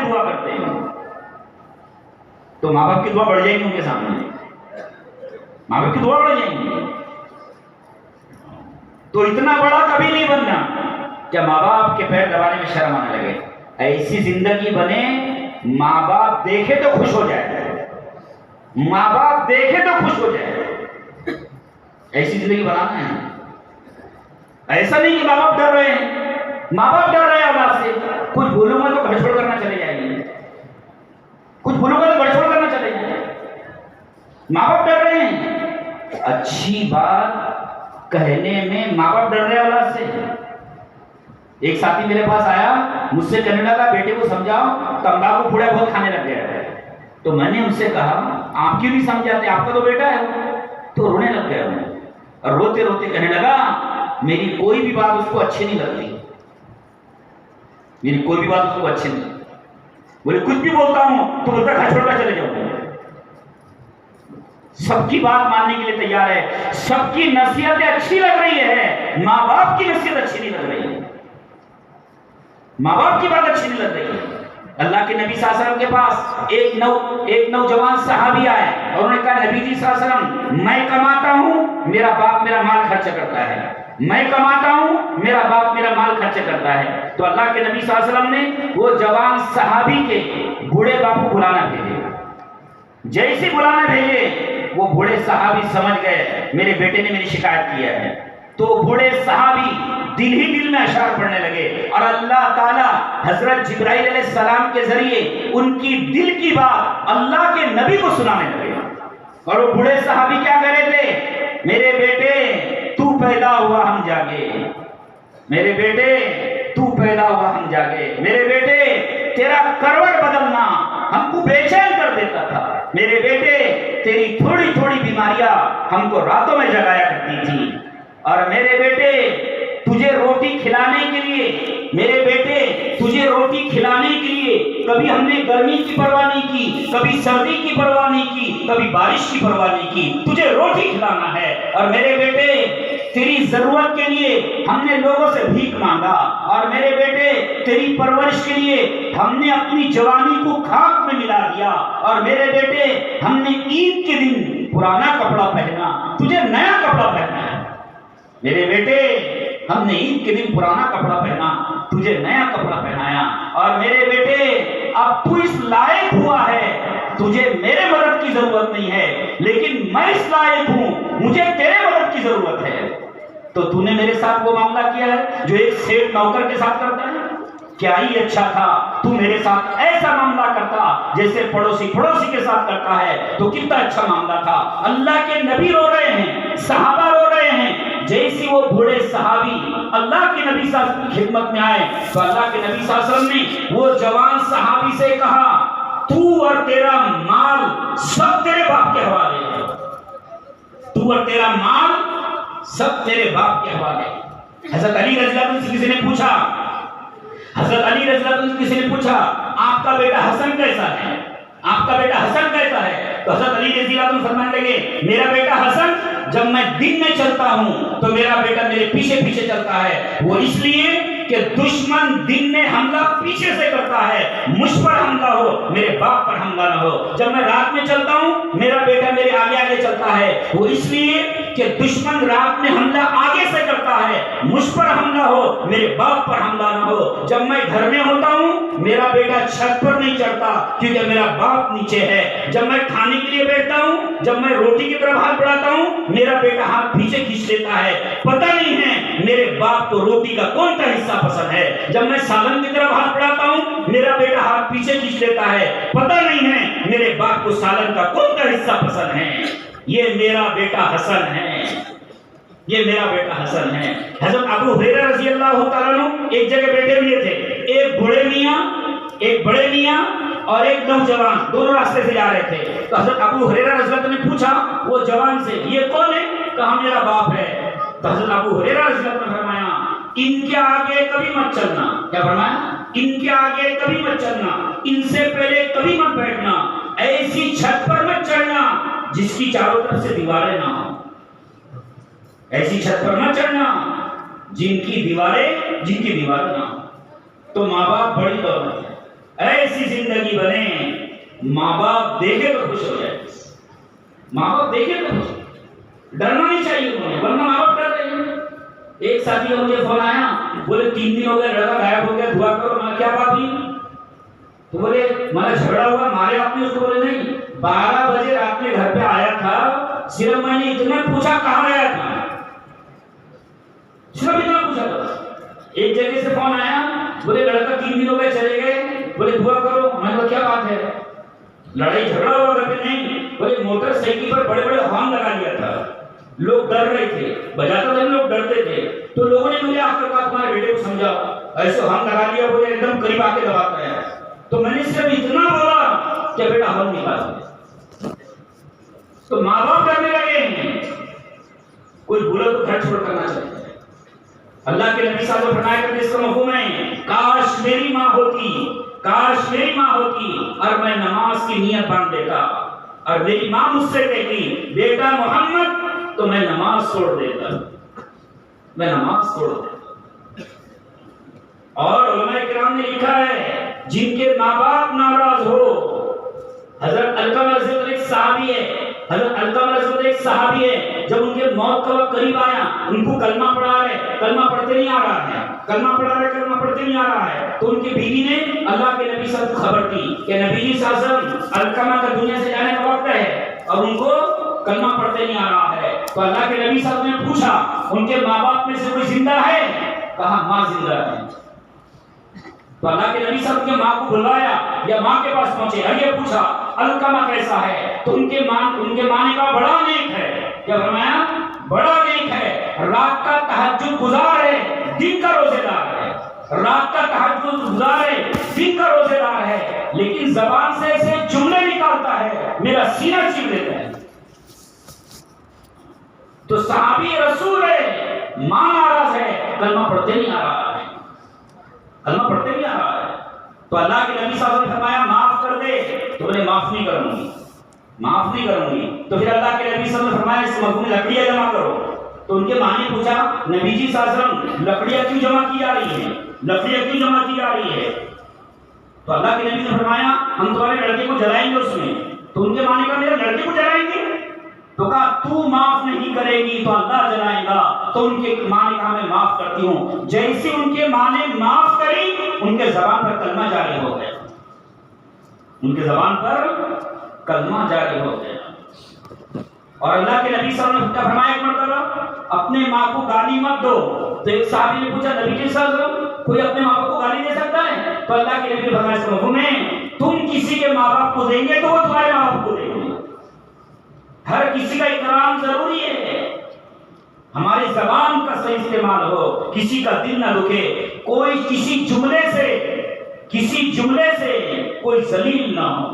دعا کرتے ہیں تو ماں باپ کی دعا بڑھ جائے گی ان کے سامنے، ماں باپ کی دعا بڑھ جائیں گی. تو اتنا بڑا کبھی نہیں بننا کہ ماں باپ کے پیر دبانے میں شرم آنے لگے. ایسی زندگی بنے ماں باپ دیکھے تو خوش ہو جائے، ماں باپ دیکھے تو خوش ہو جائے. ایسی زندگی بنانا ہے. ایسا نہیں کہ ماں باپ ڈر رہے ہیں، ماں باپ ڈر رہے ہیں اولاد سے. کچھ بھولوں گا تو گھر چھوڑ کرنا چلے جائیں گے، کچھ بھولوں گا تو گھر چھوڑ کرنا چلے جائیں گے. ماں باپ ڈر رہے ہیں. اچھی بات کہنے میں ماں باپ ڈر رہے ہیں اولاد سے. ایک ساتھی میرے پاس آیا، مجھ سے کہنے لگا بیٹے کو سمجھاؤ تمباکو پھوڑا بہت کھانے لگ گیا ہے. تو میں نے ان سے کہا آپ کیوں نہیں سمجھاتے، آپ کا تو بیٹا ہے. تو رونے لگ گیا اور روتے روتے کہنے لگا میری کوئی بھی بات اس کو اچھی نہیں لگتی، میری کوئی بھی بات اس کو اچھی نہیں لگتی. بولے کچھ بھی بولتا ہوں تو بولتا گھر چھوڑ کر چلے جاؤ. سب کی بات ماننے کے لیے تیار ہے، سب کی نصیحتیں اچھی لگ رہی ہے، ماں باپ کی نصیحت اچھی نہیں لگ رہی ہے، ماں باپ کی بات اچھی نہیں لگ رہی ہے. اللہ کے نبی صلی اللہ علیہ وسلم کے پاس ایک نوجوان صحابی آئے اور انہوں نے کہا نبی جی صلی اللہ علیہ وسلم میں کماتا ہوں، میرا باپ میرا مال خرچ کرتا ہے، میں کماتا ہوں، میرا باپ میرا مال خرچ کرتا ہے. تو اللہ کے نبی صلی اللہ علیہ وسلم نے وہ جوان صحابی کے بوڑھے باپ کو بلانا بھیجے. جیسے بلانا بھیجے وہ بوڑھے صحابی سمجھ گئے میرے بیٹے نے میری شکایت کیا ہے. تو بوڑھے صحابی دل ہی دل میں اشعار پڑھنے لگے اور اللہ تعالیٰ حضرت جبرائیل علیہ السلام کے ذریعے ان کی دل کی بات اللہ کے نبی کو سنانے لگے. اور وہ بوڑھے صحابی کیا کہہ رہے تھے، میرے بیٹے تو پیدا ہوا ہم جاگے، میرے بیٹے تو پیدا ہوا ہم جاگے، میرے بیٹے تیرا کروٹ بدلنا ہم کو بے چین کر دیتا تھا، میرے بیٹے تیری تھوڑی تھوڑی بیماریاں ہم کو راتوں میں جگایا کرتی تھی. اور میرے بیٹے تجھے روٹی کھلانے کے لیے، میرے بیٹے تجھے روٹی کھلانے کے لیے کبھی ہم نے گرمی کی پرواہ نہیں کی، کبھی سردی کی پرواہ نہیں کی، کبھی بارش کی پرواہ نہیں کی، تجھے روٹی کھلانا ہے. اور میرے بیٹے تیری ضرورت کے لیے ہم نے لوگوں سے بھیک مانگا، اور میرے بیٹے تیری پرورش کے لیے ہم نے اپنی جوانی کو خاک میں ملا دیا. اور میرے بیٹے ہم نے عید کے دن پرانا کپڑا پہنا، تجھے نیا کپڑا پہنا ہے. میرے بیٹے ہم نے عید کے دن پرانا کپڑا پہنا، تجھے نیا کپڑا پہنایا. اور میرے بیٹے اب تو اس لائق ہوا ہے، تجھے میرے مدد کی ضرورت نہیں ہے، لیکن میں اس لائق ہوں، مجھے تیرے مدد کی ضرورت ہے. تو تو نے میرے ساتھ وہ معاملہ کیا ہے جو ایک سیٹ نوکر کے ساتھ کرتا ہے. کیا ہی اچھا تھا تو میرے ساتھ ایسا معاملہ کرتا جیسے پڑوسی کے ساتھ کرتا ہے، تو کتنا اچھا معاملہ تھا. اللہ کے نبی رو رہے ہیں، صحابہ رو رہے ہیں. جیسی وہ بوڑھے صحابی اللہ کے نبی صلی اللہ علیہ وسلم کی خدمت میں آئے تو اللہ کے نبی صلی اللہ علیہ وسلم نے وہ جوان صحابی سے کہا تو اور تیرا مال سب تیرے باپ کے حوالے ہے، تو اور تیرا مال سب تیرے باپ کے حوالے. حضرت علی رضی اللہ عنہ سے کسی نے پوچھا، حضرت علی رضی اللہ عنہ سے کسی نے پوچھا آپ کا بیٹا حسن کیسا ہے، آپ کا بیٹا حسن کیسا ہے؟ تو حضرت علی رضی اللہ عنہ فرمانے لگے میرا بیٹا حسن جب میں دن میں چلتا ہوں تو میرا بیٹا میرے پیچھے پیچھے چلتا ہے، وہ اس لیے کہ دشمن دن میں حملہ پیچھے سے کرتا ہے، مجھ پر حملہ ہو میرے باپ پر حملہ نہ ہو. جب میں رات میں چلتا ہوں میرا بیٹا میرے آگے آگے چلتا ہے، وہ اس لیے کہ دشمن رات میں حملہ آگے سے کرتا ہے، مجھ پر حملہ ہو میرے باپ پر حملہ نہ ہو. جب میں گھر میں ہوتا ہوں میرا بیٹا چھت پر نہیں چڑھتا کیونکہ میرا باپ نیچے ہے. جب میں کھانے کے لیے بیٹھتا ہوں، جب میں روٹی کی طرف ہاتھ بڑھاتا ہوں میرا بیٹا ہاتھ پیچھے کھینچ لیتا ہے، پتہ نہیں ہے میرے باپ کو روٹی کا کون سا حصہ پسند ہے. جب میں سالن کی طرف ہاتھ بڑھاتا ہوں میرا بیٹا ہاتھ پیچھے کھینچ لیتا ہے، پتہ نہیں ہے میرے باپ کو سالن کا کون سا حصہ پسند ہے. یہ میرا بیٹا حسن ہے، یہ میرا بیٹا حسن ہے. حضرت ابو ہریرہ رضی اللہ تعالیٰ عنہ ایک جگہ بیٹھے ہوئے تھے، ایک بڑے میاں اور ایک نوجوان دونوں راستے سے جا رہے تھے. تو حضرت ابو ہریرہ رضی اللہ عنہ نے پوچھا وہ جوان سے یہ کون ہے؟ کہا میرا باپ ہے. تو حضرت ابو ہریرہ رضی اللہ عنہ نے فرمایا ان کے آگے کبھی مت چلنا. کیا فرمایا؟ ان کے آگے کبھی مت چلنا، ان سے پہلے کبھی مت بیٹھنا، ایسی چھت پر مت چڑھنا جس کی چاروں طرف سے دیواریں نہ ہوں، ایسی چھت پر مت چڑھنا جن کی دیواریں نہ ہوں. تو ماں باپ بڑی دولت ہے، ایسی زندگی بنے ماں باپ دیکھے تو خوش ہو جائے، ماں باپ دیکھے تو خوش ہو جائے۔ ڈرنا نہیں چاہیے انہیں، ورنہ ماں باپ ڈر رہے ہیں۔ ایک ساتھی کا مجھے فون آیا، بولے 3 دن ہو گئے لڑکا غائب ہو گیا، دعا کرو۔ میں کیا بات ہوئی؟ تو بولے ہمارا جھگڑا ہوا، مارے آپ نے اس کو؟ بولے نہیں، 12 بجے رات میں گھر پہ آیا تھا، صرف میں نے اتنا پوچھا کہاں آیا تھا، صرف اتنا پوچھا تھا۔ ایک جگہ سے فون آیا، بولے لڑکا 3 دن ہو گئے چلے گئے، بولے دعا کرو۔ میں نے کہا کیا بات ہے؟ لڑائی جھگڑا ہوا گھر پہ؟ نہیں، بولے موٹر سائیکل پر بڑے بڑے ہارن لگا لیا تھا، لوگ ڈر رہے تھے، بجاتا تھا لوگ ڈرتے تھے، تو لوگوں نے مجھے آخر کہا تمہارے بیٹے کو سمجھاؤ، ایسے ہارن لگا لیا، بولے ایک دم قریب آ کے دباتا ہے۔ تو میں نے صرف اتنا بولا کہ بیٹا ہارن نکال دے۔ تو ماں باپ ڈرنے لگے ہیں، کوئی بولا تو گھر چھوڑ کرنا چاہیے۔ اللہ کے نبی صاحب فرمایا کرتے اس کا مفہوم ہے، کاش میری ماں ہوتی، کاش میری ماں ہوتی اور میں نماز کی نیت باندھ دیتا، اور میری ماں مجھ سے کہتی بیٹا محمد، تو میں نماز چھوڑ دیتا، میں نماز چھوڑ دیتا۔ اور علماء کرام نے لکھا ہے جن کے ماں باپ ناراض ہو، حضرت علقمہ رضی اللہ ایک صحابی ہے، حضرت علقمہ رضی اللہ ایک صحابی ہے، جب ان کے موت کا وقت قریب آیا، ان کو کلمہ پڑھا رہے، کلمہ پڑھتے نہیں آ رہا ہے، کلمہ پڑھا رہے، کلمہ پڑھتے نہیں آ رہا ہے، تو ان کی بیوی نے اللہ کے نبی صلی اللہ علیہ وسلم کو خبر دی کہ نبی جی صلی اللہ علیہ وسلم علقمہ کا دنیا سے جانے کا وقت ہے اور ان کو کلمہ پڑھتے نہیں آ رہا ہے۔ تو اللہ کے نبی صلی اللہ علیہ وسلم نے پوچھا ان کے ماں باپ میں سے کوئی زندہ ہے؟ کہا ماں زندہ ہے۔ تو اللہ کے نبی صلی اللہ علیہ وسلم نے ماں کو بلایا یا ماں کے پاس پہنچے اور یہ پوچھا علقمہ کیسا ہے؟ تو ان کے ماں نے کہا بڑا نیک ہے۔ کیا فرمایا؟ بڑا نیک ہے، رات کا تہجد گزار ہے، دن کا روزے دار ہے، رات کا تہجد گزار ہے، دن کا روزے دار ہے، لیکن زبان سے ایسے جملے نکالتا ہے میرا سینہ چیر دیتا ہے۔ تو صحابی رسول ہے، ماں ناراض ہے، کلمہ پڑھتے نہیں آ رہا ہے، کلمہ پڑھتے نہیں آ رہا ہے۔ تو اللہ کے نبی صلی اللہ علیہ وسلم نے فرمایا معاف کر دے، تو بولے معاف نہیں کروں گی، معاف نہیں کروں گی۔ تو پھر اللہ کے نبی صلی اللہ علیہ وسلم نے فرمایا اس مفہوم میں لکڑیاں جمع کرو۔ تو ان کے ماں نے پوچھا نبی جی صلی اللہ علیہ وسلم لکڑیاں کیوں جمع کی جا رہی ہیں، لکڑیاں کیوں جمع کی جا رہی ہے؟ تو اللہ کے نبی نے فرمایا ہم تمہارے لڑکے کو جلائیں گے اس میں۔ تو ان کے ماں نے کہا میرے لڑکے کو جلائیں گے؟ تو کہا تو معاف نہیں کرے گی تو اللہ جلائے گا۔ تو ان کے ماں نے کہا میں معاف کرتی ہوں۔ جیسے ان کے ماں نے معاف کری ان کے زبان پر کلمہ جاری ہو گیا، ان کے زبان پر کلمہ جاری ہو گیا۔ اور اللہ کے نبی صلی اللہ علیہ وسلم نے فرمایا ایک مرتبہ اپنے ماں کو گالی مت دو۔ تو ایک صحابی نے پوچھا نبی جی صلی اللہ علیہ وسلم کوئی اپنے ماں باپ کو گالی دے سکتا ہے؟ تو اللہ کے نبی نے فرمایا اس کا مفہوم ہے تم کسی کے ماں باپ کو دیں گے تو وہ تمہارے ماں باپ کو دیں گے۔ ہر کسی کا اکرام ضروری ہے، ہماری زبان کا صحیح استعمال ہو، کسی کا دل نہ دکھے، کوئی کسی جملے سے کوئی ذلیل نہ ہو۔